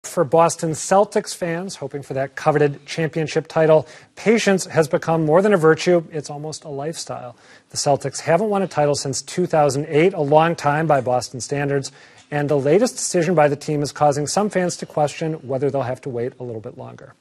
for Boston Celtics fans hoping for that coveted championship title, patience has become more than a virtue. It's almost a lifestyle. The Celtics haven't won a title since 2008, a long time by Boston standards, and the latest decision by the team is causing some fans to question whether they'll have to wait a little bit longer.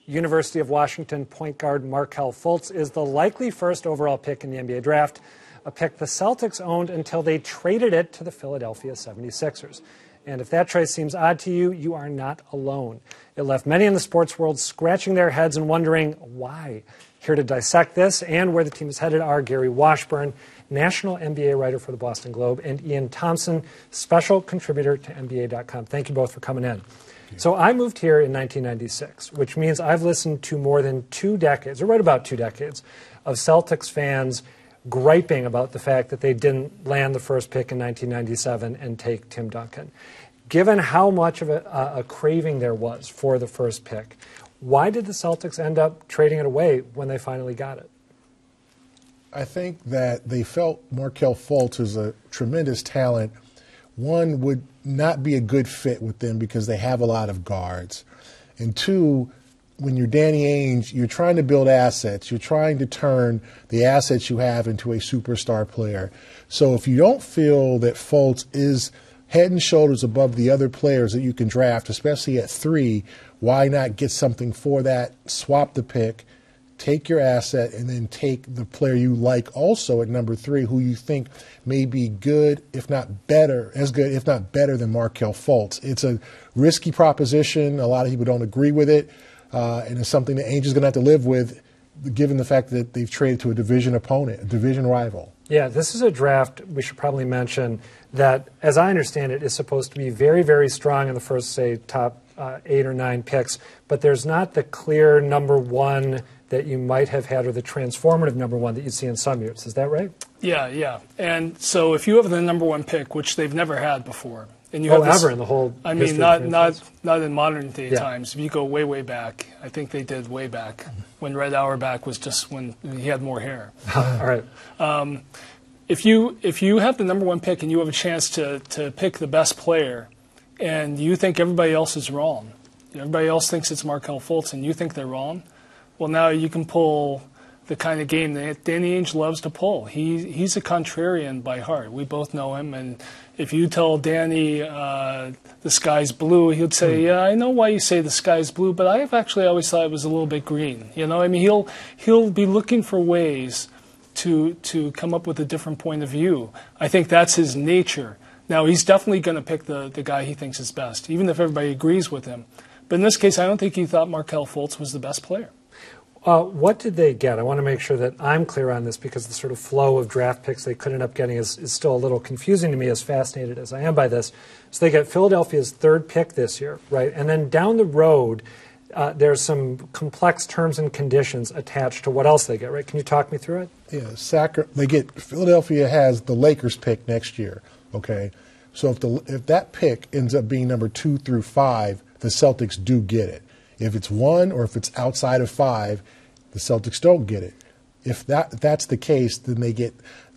University of Washington point guard Markelle Fultz is the likely first overall pick in the NBA draft, a pick the Celtics owned until they traded it to the Philadelphia 76ers. And if that choice seems odd to you, you are not alone. It left many in the sports world scratching their heads and wondering why. Here to dissect this and where the team is headed are Gary Washburn, national NBA writer for the Boston Globe, and Ian Thompson, special contributor to NBA.com. Thank you both for coming in. So I moved here in 1996, which means I've listened to more than 2 decades, or right about 2 decades, of Celtics fans griping about the fact that they didn't land the first pick in 1997 and take Tim Duncan. Given how much of a craving there was for the first pick, why did the Celtics end up trading it away when they finally got it? I think that they felt Markelle Fultz is a tremendous talent. One, would not be a good fit with them because they have a lot of guards. And two, when you're Danny Ainge, you're trying to build assets. You're trying to turn the assets you have into a superstar player. So if you don't feel that Fultz is head and shoulders above the other players that you can draft, especially at 3, why not get something for that, swap the pick, take your asset, and then take the player you like also at number 3, who you think may be good, if not better, as good, if not better than Markelle Fultz. It's a risky proposition. A lot of people don't agree with it, and it's something that Ainge is going to have to live with, given the fact that they've traded to a division opponent, a division rival. Yeah, this is a draft, we should probably mention, that, as I understand it, is supposed to be very, very strong in the first, say, top 8 or 9 picks, but there's not the clear number 1 that you might have had, or the transformative number 1 that you'd see in some years. Is that right? Yeah. And so if you have the number 1 pick, which they've never had before, and you have this, ever in the whole I mean, not in modern day times. If you go way, way back, I think they did way back when Red Auerbach was just when he had more hair. All right. If you have the number 1 pick and you have a chance to pick the best player, and you think everybody else is wrong, everybody else thinks it's Markelle Fultz, and you think they're wrong, well, now you can pull the kind of game that Danny Ainge loves to pull. He's a contrarian by heart. We both know him, and if you tell Danny the sky's blue, he'd say, "Yeah, I know why you say the sky's blue, but I've actually always thought it was a little bit green." I mean, he'll be looking for ways to come up with a different point of view. I think that's his nature. Now, he's definitely going to pick the guy he thinks is best, even if everybody agrees with him. But in this case, I don't think he thought Markelle Fultz was the best player. What did they get? I want to make sure that I'm clear on this, because the sort of flow of draft picks they could end up getting is still a little confusing to me, as fascinated as I am by this. So they get Philadelphia's 3rd pick this year, right? And then down the road, there's some complex terms and conditions attached to what else they get, right? Can you talk me through it? Yeah, Philadelphia has the Lakers pick next year, okay? So if that pick ends up being number 2 through 5, the Celtics do get it. If it's 1 or if it's outside of 5, the Celtics don't get it. If that's the case, then they get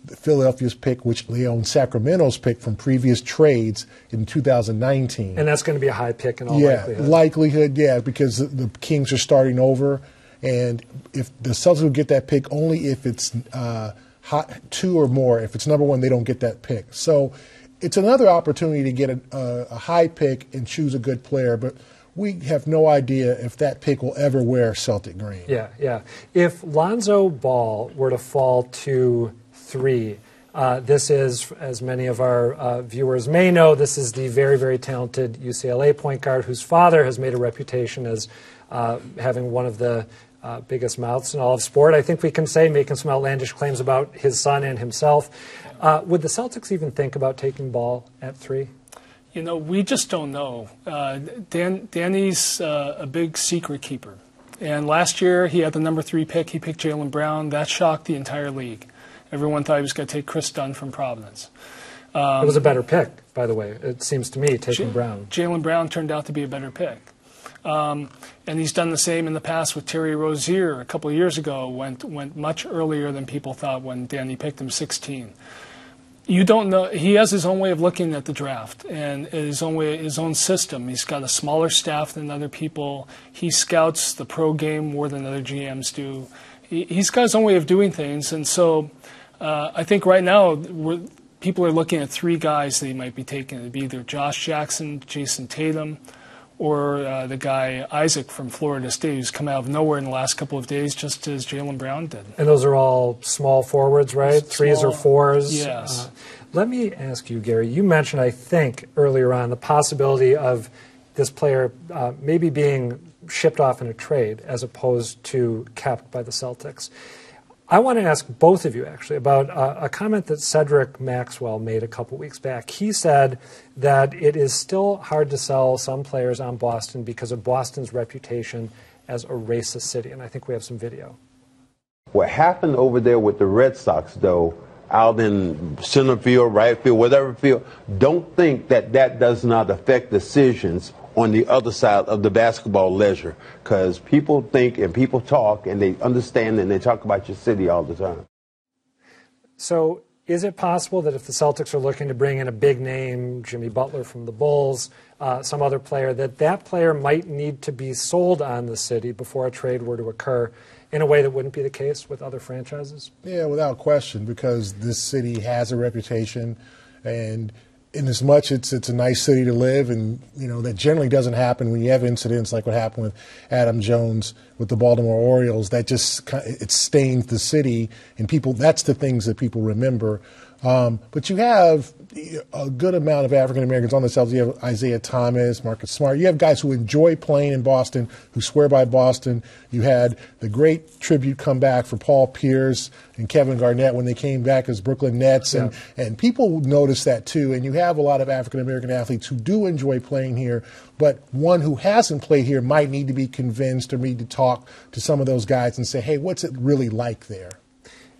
Philadelphia's pick, which they own Sacramento's pick from previous trades in 2019. And that's going to be a high pick in all likelihood. Because the Kings are starting over. And if the Celtics will get that pick only if it's 2 or more. If it's number 1, they don't get that pick. So it's another opportunity to get a high pick and choose a good player. But we have no idea if that pick will ever wear Celtic green. Yeah. If Lonzo Ball were to fall to 3, this is, as many of our viewers may know, this is the very, very talented UCLA point guard whose father has made a reputation as having one of the biggest mouths in all of sport, I think we can say, making some outlandish claims about his son and himself. Would the Celtics even think about taking Ball at 3? We just don't know. Danny's a big secret keeper. And last year, he had the number 3 pick. He picked Jaylen Brown. That shocked the entire league. Everyone thought he was going to take Chris Dunn from Providence. It was a better pick, by the way, it seems to me, taking Brown. Jaylen Brown turned out to be a better pick. And he's done the same in the past with Terry Rozier a couple of years ago, went much earlier than people thought when Danny picked him 16. You don't know. He has his own way of looking at the draft and his own system. He's got a smaller staff than other people. He scouts the pro game more than other GMs do. He's got his own way of doing things, and so I think right now people are looking at three guys that he might be taking. It'd be either Josh Jackson, Jason Tatum, or the guy Isaac from Florida State, who's come out of nowhere in the last couple of days, just as Jaylen Brown did. And those are all small forwards, right? Threes or fours? Yes. Let me ask you, Gary, you mentioned, I think, earlier on the possibility of this player maybe being shipped off in a trade as opposed to kept by the Celtics. I want to ask both of you, actually, about a comment that Cedric Maxwell made a couple weeks back. He said that it is still hard to sell some players on Boston because of Boston's reputation as a racist city, and I think we have some video. What happened over there with the Red Sox, though, out in center field, right field, whatever field, don't think that that does not affect decisions on the other side of the basketball ledger, because people think and people talk and they understand and they talk about your city all the time. So is it possible that if the Celtics are looking to bring in a big name, Jimmy Butler from the Bulls, some other player, that player might need to be sold on the city before a trade were to occur in a way that wouldn't be the case with other franchises? Yeah, without question, because this city has a reputation, and in as much it's a nice city to live, and that generally doesn't happen when you have incidents like what happened with Adam Jones with the Baltimore Orioles. That just it stains the city, and that's the things that people remember. But you have a good amount of African Americans on the Celtics. You have Isaiah Thomas, Marcus Smart. You have guys who enjoy playing in Boston, who swear by Boston. You had the great tribute comeback for Paul Pierce and Kevin Garnett when they came back as Brooklyn Nets, and people notice that too. And you have a lot of African American athletes who do enjoy playing here, but one who hasn't played here might need to be convinced or need to talk to some of those guys and say, hey, what's it really like there?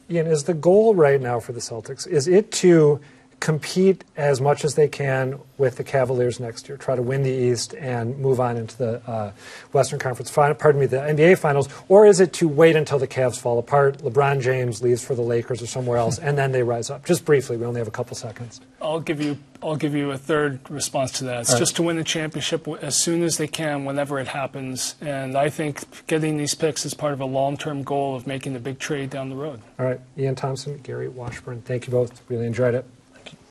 Ian, is the goal right now for the Celtics, is it to compete as much as they can with the Cavaliers next year, try to win the East and move on into the Western Conference the NBA Finals, or is it to wait until the Cavs fall apart, LeBron James leaves for the Lakers or somewhere else, and then they rise up? Just briefly, we only have a couple seconds. I'll give you a third response to that. It's just to win the championship as soon as they can, whenever it happens. And I think getting these picks is part of a long-term goal of making the big trade down the road. All right, Ian Thompson, Gary Washburn, thank you both. Really enjoyed it.